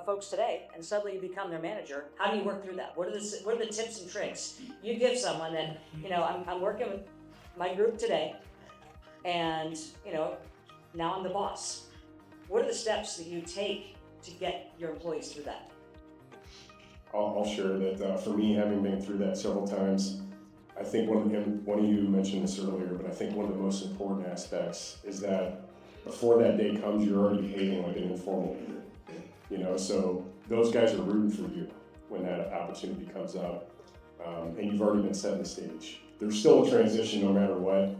Folks today, and suddenly you become their manager. How do you work through that? What are the tips and tricks you give someone that, I'm working with my group today, and now I'm the boss. What are the steps that you take to get your employees through that? I'll share that for me, having been through that several times, I think one of you mentioned this earlier, but I think one of the most important aspects is that before that day comes, you're already behaving like an informal leader. So those guys are rooting for you when that opportunity comes up, and you've already been setting the stage. There's still a transition no matter what,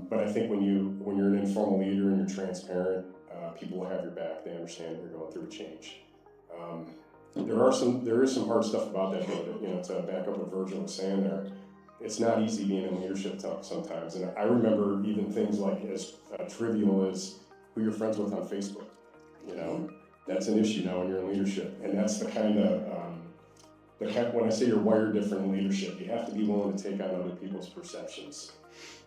but I think when you're an informal leader and you're transparent, people will have your back. They understand you're going through a change. There is some hard stuff about that, though. To back up what Virgil was saying there, it's not easy being in leadership sometimes. And I remember even things like as trivial as who you're friends with on Facebook. That's an issue now when you're in leadership, and that's the kind of when I say you're wired different in leadership, you have to be willing to take on other people's perceptions.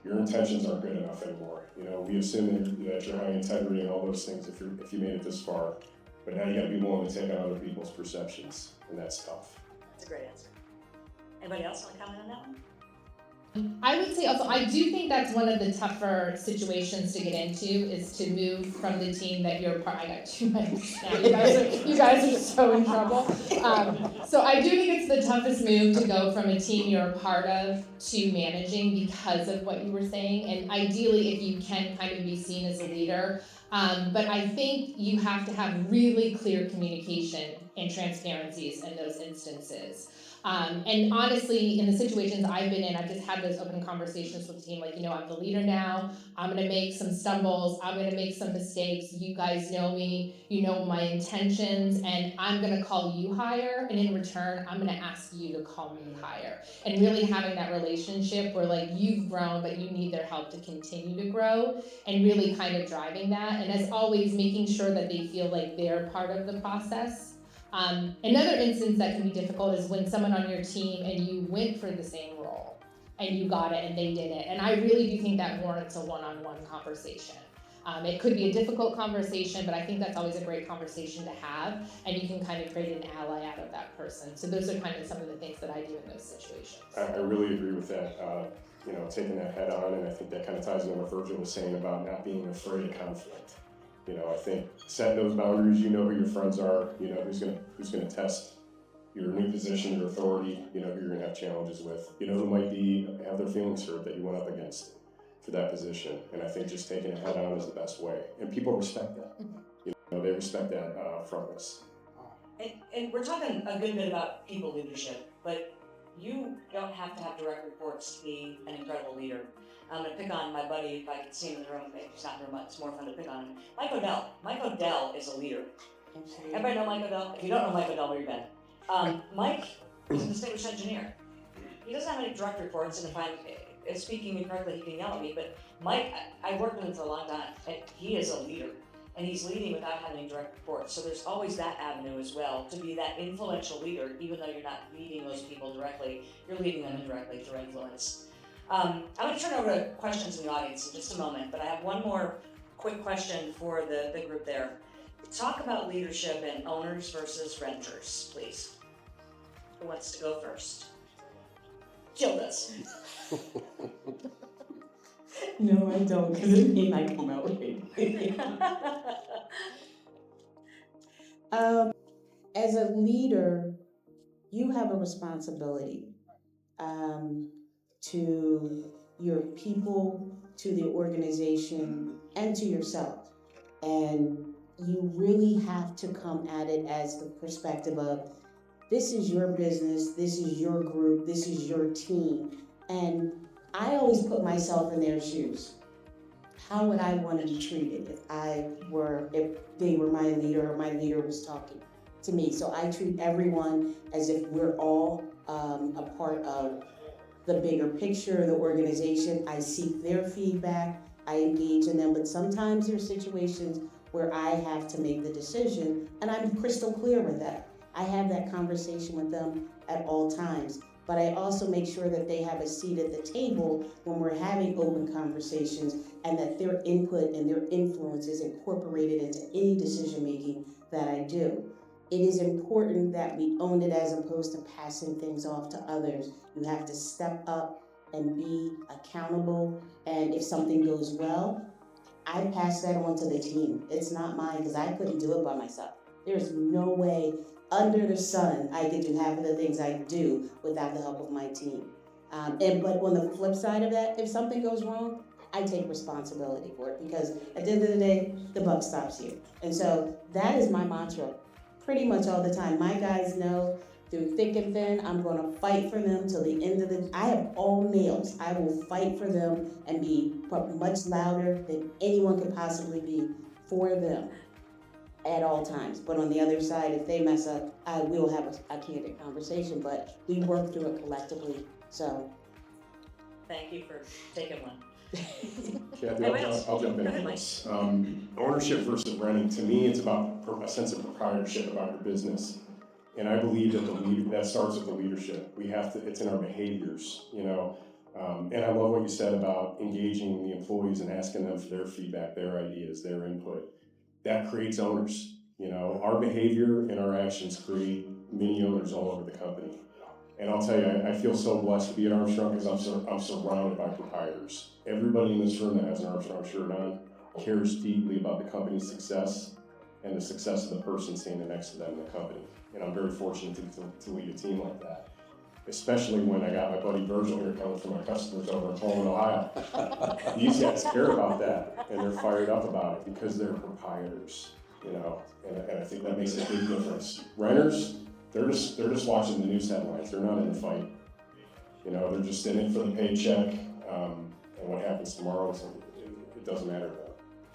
Your intentions aren't good enough anymore. We assume that you're high integrity and all those things if you made it this far, but now you got to be willing to take on other people's perceptions, and that's tough. That's a great answer. Anybody else want to comment on that one? I would say also, I do think that's one of the tougher situations to get into, is to move from the team that you're part. I got 2 minutes now. You guys are so in trouble. So I do think it's the toughest move to go from a team you're a part of to managing because of what you were saying. And ideally, if you can kind of be seen as a leader. But I think you have to have really clear communication and transparencies in those instances. And honestly, in the situations I've been in, I've just had those open conversations with the team, like, I'm the leader now, I'm gonna make some stumbles, I'm gonna make some mistakes, you guys know me, you know my intentions, and I'm gonna call you higher, and in return, I'm gonna ask you to call me higher. And really having that relationship where you've grown, but you need their help to continue to grow, and really kind of driving that, and as always, making sure that they feel like they're part of the process. Another instance that can be difficult is when someone on your team and you went for the same role and you got it and they didn't. And I really do think that warrants a one-on-one conversation. It could be a difficult conversation, but I think that's always a great conversation to have, and you can kind of create an ally out of that person. So those are kind of some of the things that I do in those situations. I really agree with that, taking that head on, and I think that kind of ties into what Virgil was saying about not being afraid of conflict. I think setting those boundaries, who your friends are, who's gonna test your new position, your authority, who you're gonna have challenges with, who might have their feelings hurt that you went up against for that position. And I think just taking it head on is the best way. And people respect that. They respect that from us. And we're talking a good bit about people leadership, but you don't have to have direct reports to be an incredible leader. I'm going to pick on my buddy, if I can see him in the room, maybe he's not very much, it's more fun to pick on him. Mike Odell. Mike Odell is a leader. Everybody know Mike Odell? If you don't know Mike Odell, where you been? Mike is a distinguished engineer. He doesn't have any direct reports, and if I'm speaking incorrectly, he can yell at me, but Mike, I worked with him for a long time, and he is a leader. And he's leading without having any direct reports. So there's always that avenue as well, to be that influential leader, even though you're not leading those people directly, you're leading them indirectly through influence. I'm going to turn over to questions in the audience in just a moment, but I have one more quick question for the group there. Talk about leadership in owners versus renters, please. Who wants to go first? Jill does. No, I don't, because it may not come out right. As a leader, you have a responsibility to your people, to the organization, and to yourself. And you really have to come at it as the perspective of, this is your business, this is your group, this is your team. And I always put myself in their shoes. How would I want to be treated if they were my leader or my leader was talking to me? So I treat everyone as if we're all a part of the bigger picture of the organization. I seek their feedback, I engage in them, but sometimes there's situations where I have to make the decision, and I'm crystal clear with that. I have that conversation with them at all times. but I also make sure that they have a seat at the table when we're having open conversations, and that their input and their influence is incorporated into any decision-making that I do. It is important that we own it as opposed to passing things off to others. You have to step up and be accountable, and if something goes well, I pass that on to the team. It's not mine, because I couldn't do it by myself. There's no way under the sun I could do half of the things I do without the help of my team. But on the flip side of that, if something goes wrong, I take responsibility for it, because at the end of the day, the buck stops here. And so that is my mantra pretty much all the time. My guys know through thick and thin, I'm gonna fight for them till the end of the, I have all males. I will fight for them and be much louder than anyone could possibly be for them at all times. But on the other side, if they mess up, I will have a candid conversation, but we work through it collectively, so. Thank you for taking one. Kathy, I'll jump in on this. Ownership versus renting, to me, it's about a sense of proprietorship about your business. And I believe that that starts with the leadership. We have to, it's in our behaviors, you know. And I love what you said about engaging the employees and asking them for their feedback, their ideas, their input. That creates owners, you know. Our behavior and our actions create mini owners all over the company. And I'll tell you, I feel so blessed to be at Armstrong because I'm surrounded by proprietors. Everybody in this room that has an Armstrong shirt on cares deeply about the company's success and the success of the person standing next to them in the company. And I'm very fortunate to lead a team like that, especially when I got my buddy Virgil here coming from my customers over in Penn-Ohio. These guys care about that, and they're fired up about it because they're proprietors, you know, and I think that makes a big difference. Renters, they're just watching the news headlines. They're not in the fight. You know, they're just in it for the paycheck, and what happens tomorrow, it doesn't matter to them.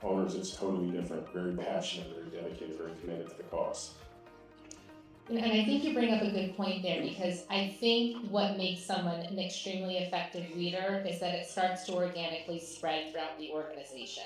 Owners, it's totally different, very passionate, very dedicated, very committed to the cause. And I think you bring up a good point there, because I think what makes someone an extremely effective leader is that it starts to organically spread throughout the organization.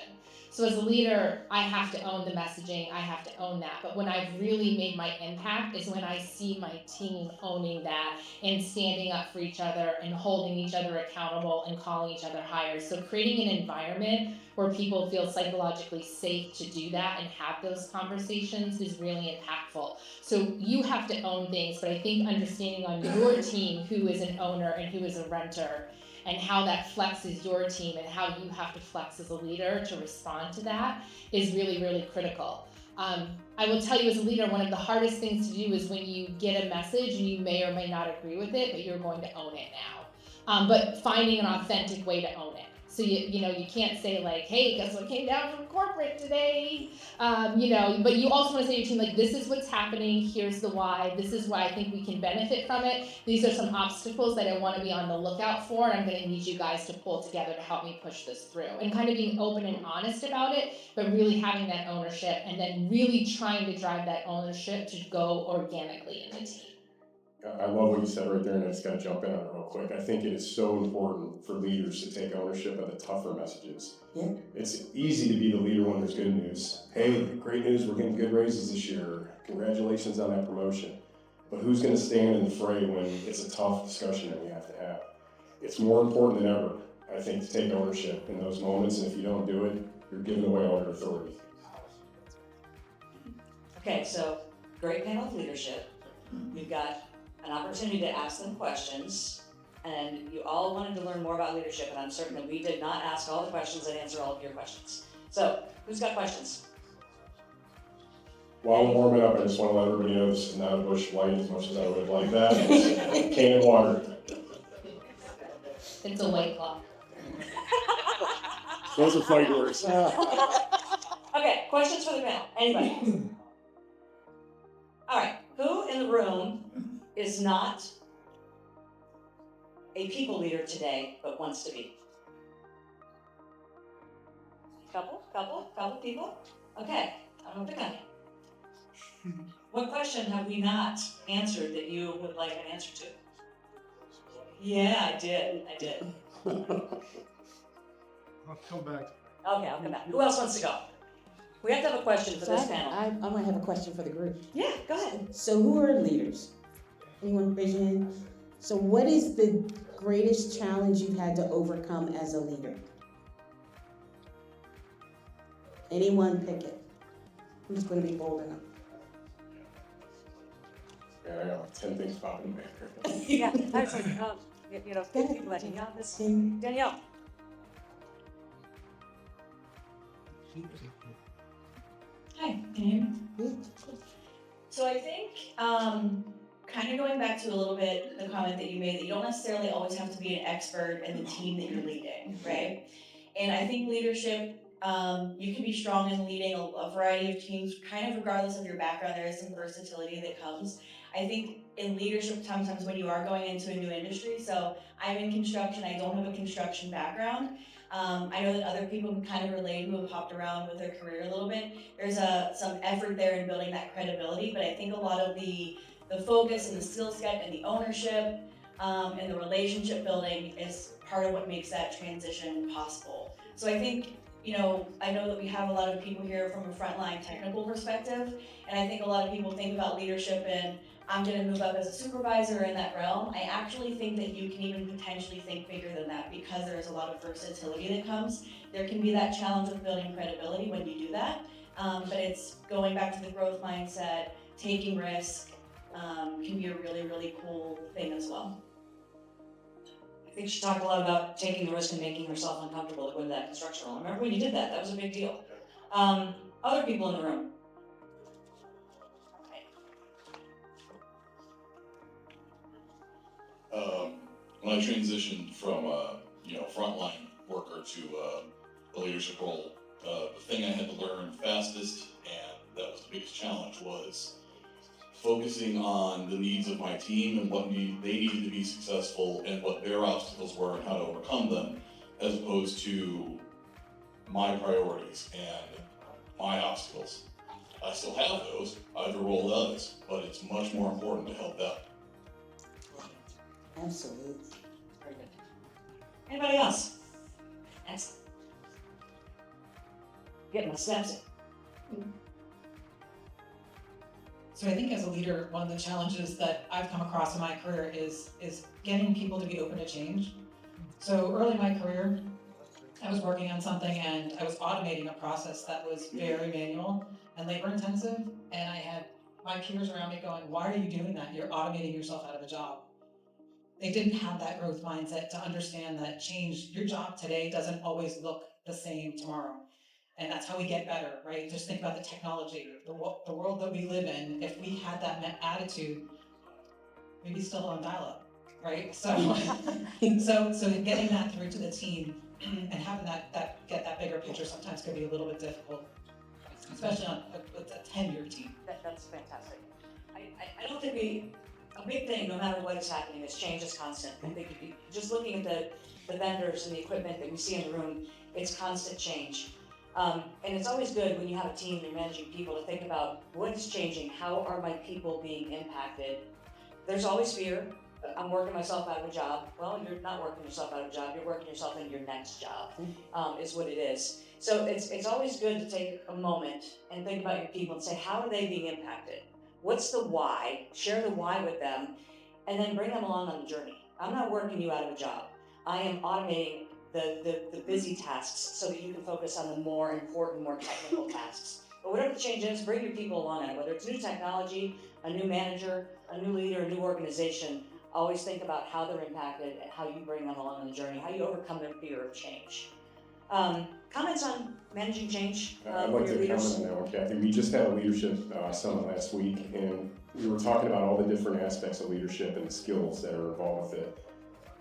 So as a leader, I have to own the messaging, I have to own that. But when I've really made my impact is when I see my team owning that and standing up for each other and holding each other accountable and calling each other higher. So creating an environment where people feel psychologically safe to do that and have those conversations is really impactful. So you have to own things, but I think understanding on your team who is an owner and who is a renter, and how that flexes your team and how you have to flex as a leader to respond to that is really, really critical. I will tell you as a leader, one of the hardest things to do is when you get a message and you may or may not agree with it, but you're going to own it now. But finding an authentic way to own it. So you can't say like, hey, guess what came down from corporate today? But you also want to say to your team, like, this is what's happening, here's the why, this is why I think we can benefit from it. These are some obstacles that I want to be on the lookout for, and I'm going to need you guys to pull together to help me push this through. And kind of being open and honest about it, but really having that ownership, and then really trying to drive that ownership to go organically in the team. I love what you said right there, and I just got to jump in on it real quick. I think it is so important for leaders to take ownership of the tougher messages. Yeah. It's easy to be the leader when there's good news. Hey, great news, we're getting good raises this year. Congratulations on that promotion. But who's going to stand in the fray when it's a tough discussion that we have to have? It's more important than ever, I think, to take ownership in those moments, and if you don't do it, you're giving away all your authority. Okay, so great panel of leadership. We've got an opportunity to ask them questions, and you all wanted to learn more about leadership, and I'm certain that we did not ask all the questions and answer all of your questions. So, who's got questions? While we're warming up, I just want to let everybody know this is not a Busch Light as much as I would have liked that. It's can of water. It's a White Claw. Those are fight words. Okay, questions for the panel. Anybody? All right, who in the room is not a people leader today, but wants to be? Couple people? Okay, I'm gonna pick on you. What question have we not answered that you would like an answer to? Yeah, I did. I'll come back. Okay, I'll come back. Who else wants to go? We have to have a question for this panel. I might have a question for the group. Yeah, go ahead. So who are leaders? Anyone raise your hand? So what is the greatest challenge you've had to overcome as a leader? Anyone pick it. Who's going to be bold enough? Man, I got like 10 things popping in my head. Yeah, I was like, get people like Danielle. Hi, can you hear me? So I think, kind of going back to a little bit the comment that you made, that you don't necessarily always have to be an expert in the team that you're leading, right? And I think leadership, you can be strong in leading a variety of teams, kind of regardless of your background. There is some versatility that comes. I think in leadership, sometimes when you are going into a new industry, so I'm in construction, I don't have a construction background. I know that other people can kind of relate who have hopped around with their career a little bit. There's some effort there in building that credibility, but I think a lot of the focus and the skill set and the ownership and the relationship building is part of what makes that transition possible. So I think, I know that we have a lot of people here from a frontline technical perspective, and I think a lot of people think about leadership and I'm gonna move up as a supervisor in that realm. I actually think that you can even potentially think bigger than that because there's a lot of versatility that comes. There can be that challenge with building credibility when you do that, but it's going back to the growth mindset, taking risk, can be a really, really cool thing as well. I think she talked a lot about taking the risk and making herself uncomfortable to go into that construction role. Remember when you did that? That was a big deal. Other people in the room. When I transitioned from frontline worker to a leadership role, the thing I had to learn fastest, and that was the biggest challenge, was focusing on the needs of my team and what they needed to be successful and what their obstacles were and how to overcome them, as opposed to my priorities and my obstacles. I still have those, either role does, but it's much more important to help them. Absolutely. Very good. Anybody else? Excellent. Getting my steps in. So I think as a leader, one of the challenges that I've come across in my career is getting people to be open to change. So early in my career, I was working on something and I was automating a process that was very manual and labor intensive. And I had my peers around me going, "Why are you doing that? You're automating yourself out of a job." They didn't have that growth mindset to understand that change, your job today doesn't always look the same tomorrow. And that's how we get better, right? Just think about the technology, the world that we live in. If we had that attitude, we'd be still on dial-up, right? So getting that through to the team and having that get that bigger picture sometimes could be a little bit difficult, especially on a tenured team. That's fantastic. I don't think a big thing, no matter what is happening, is change is constant. I think if you, just looking at the vendors and the equipment that we see in the room, it's constant change. And it's always good when you have a team and you're managing people to think about what is changing, how are my people being impacted. There's always fear. I'm working myself out of a job. Well, you're not working yourself out of a job, you're working yourself into your next job, is what it is. So it's always good to take a moment and think about your people and say, how are they being impacted? What's the why? Share the why with them, and then bring them along on the journey. I'm not working you out of a job. I am automating the busy tasks so that you can focus on the more important, more technical tasks. But whatever the change is, bring your people along on it. Whether it's new technology, a new manager, a new leader, a new organization, always think about how they're impacted and how you bring them along on the journey, how you overcome their fear of change. Comments on managing change? I'd like to comment on that one, Kathy. We just had a leadership summit last week, and we were talking about all the different aspects of leadership and the skills that are involved with it.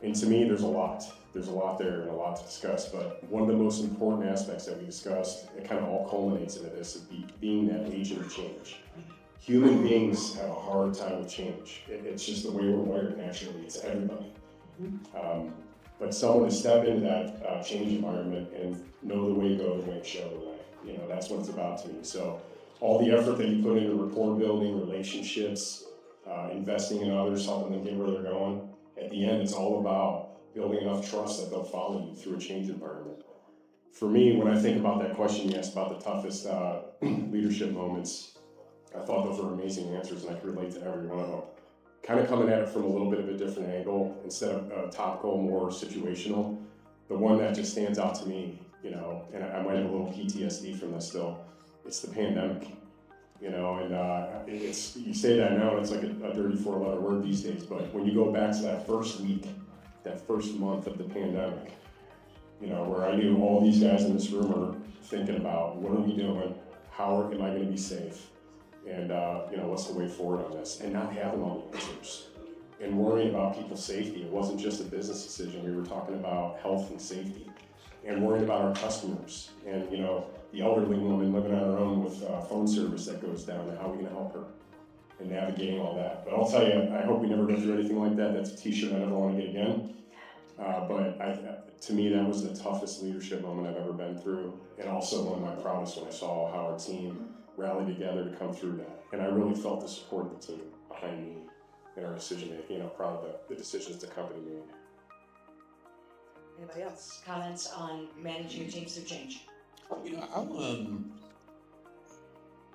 And to me, there's a lot. There's a lot there and a lot to discuss, but one of the most important aspects that we discussed, it kind of all culminates into this, is being that agent of change. Human beings have a hard time with change. It's just the way we're wired naturally. It's everybody. But someone to step into that change environment and know the way to go, the way to show the way. That's what it's about to me. So all the effort that you put into rapport building, relationships, investing in others, helping them get where they're going, at the end, it's all about building enough trust that they'll follow you through a change environment. For me, when I think about that question you asked about the toughest leadership moments, I thought those were amazing answers and I could relate to every one of them. kind of coming at it from a little bit of a different angle, instead of topical, more situational. The one that just stands out to me, you know, and I might have a little PTSD from this still, it's the pandemic. You know, and it's, you say that now and it's like a dirty four-letter word these days, but when you go back to that first week, that first month of the pandemic, you know, where I knew all these guys in this room are thinking about, what are we doing? How am I gonna be safe? And, you know, what's the way forward on this? And not having all the answers. And worrying about people's safety. It wasn't just a business decision. We were talking about health and safety. And worrying about our customers. And, you know, the elderly woman living on her own with phone service that goes down, and how are we gonna help her? And navigating all that. But I'll tell you, I hope we never go through anything like that. That's a t-shirt I never wanna get again. But to me, that was the toughest leadership moment I've ever been through, and also one of my proudest when I saw how our team rallied together to come through that. And I really felt the support of the team behind me in our decision making. You know, proud of the decisions the company made. Anybody else? Comments on managing your teams through change? You know,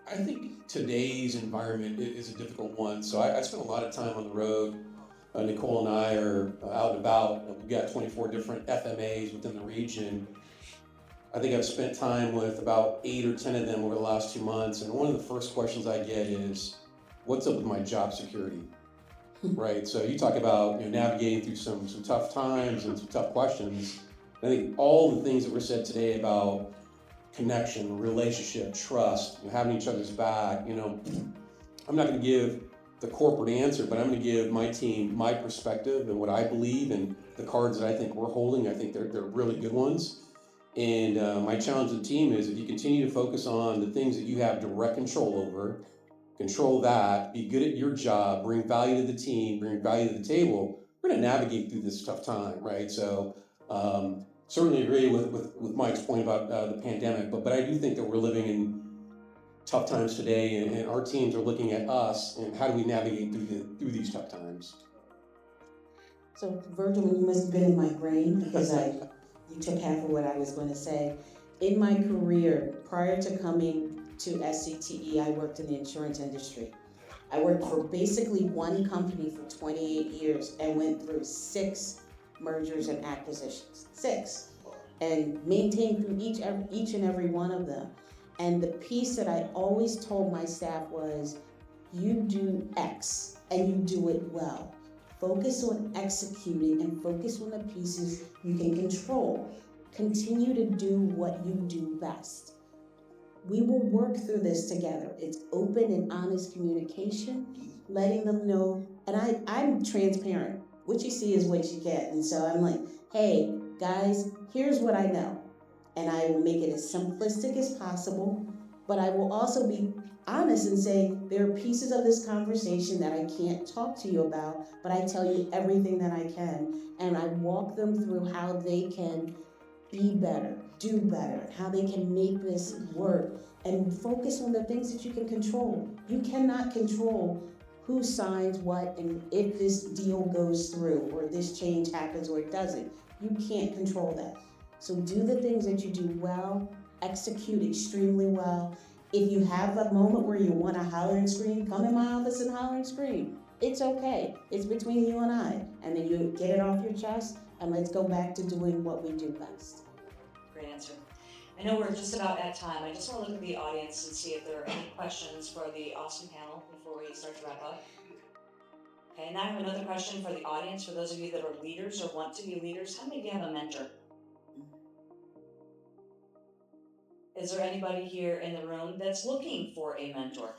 I think today's environment is a difficult one. So I spent a lot of time on the road. Nicole and I are out and about. We've got 24 different FMAs within the region. I think I've spent time with about 8 or 10 of them over the last 2 months. And one of the first questions I get is, what's up with my job security? Right, so you talk about, you know, navigating through some tough times and some tough questions. I think all the things that were said today about connection, relationship, trust, you know, having each other's back, you know, I'm not going to give the corporate answer, but I'm going to give my team my perspective and what I believe, and the cards that I think we're holding. I think they're really good ones. And my challenge to the team is, if you continue to focus on the things that you have direct control over, control that, be good at your job, bring value to the team, bring value to the table, we're going to navigate through this tough time, right? So certainly agree with Mike's point about the pandemic, but I do think that we're living in tough times today, and our teams are looking at us and how do we navigate through these tough times. So Virgil, you must have been in my brain, because you took half of what I was going to say. In my career, prior to coming to SCTE, I worked in the insurance industry. I worked for basically one company for 28 years and went through 6 mergers and acquisitions, 6, and maintained through each and every one of them. And the piece that I always told my staff was, you do X and you do it well. Focus on executing and focus on the pieces you can control. Continue to do what you do best. We will work through this together. It's open and honest communication, letting them know, and I'm transparent. What you see is what you get. And so I'm like, hey, guys, here's what I know. And I will make it as simplistic as possible, but I will also be honest and say, there are pieces of this conversation that I can't talk to you about, but I tell you everything that I can. And I walk them through how they can be better, do better, how they can make this work, and focus on the things that you can control. You cannot control who signs what and if this deal goes through or this change happens or it doesn't. You can't control that. So do the things that you do well, execute extremely well. If you have a moment where you want to holler and scream, come in my office and holler and scream. It's okay. It's between you and I. And then you get it off your chest, and let's go back to doing what we do best. Great answer. I know we're just about at time. I just want to look at the audience and see if there are any questions for the awesome panel before we start to wrap up. Okay, and I have another question for the audience. For those of you that are leaders or want to be leaders, how many of you have a mentor? Is there anybody here in the room that's looking for a mentor?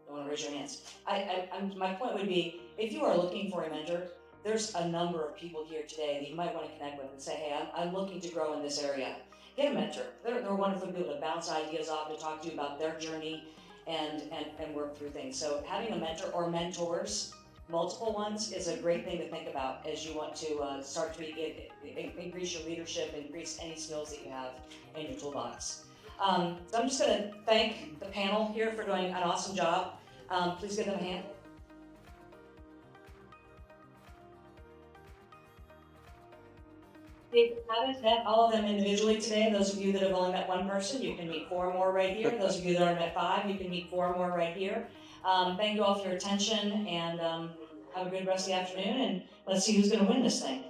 Don't want to raise your hands. My point would be, if you are looking for a mentor, there's a number of people here today that you might want to connect with and say, hey, I'm looking to grow in this area. Get a mentor. They're wonderful people to bounce ideas off, to talk to you about their journey and work through things. So having a mentor or mentors, multiple ones, is a great thing to think about as you want to start to increase your leadership, increase any skills that you have in your toolbox. So I'm just going to thank the panel here for doing an awesome job. Please give them a hand. If you haven't met all of them individually today, those of you that have only met one person, you can meet 4 more right here. Those of you that already met 5, you can meet 4 more right here. Thank you all for your attention, and have a good rest of the afternoon, and let's see who's gonna win this thing.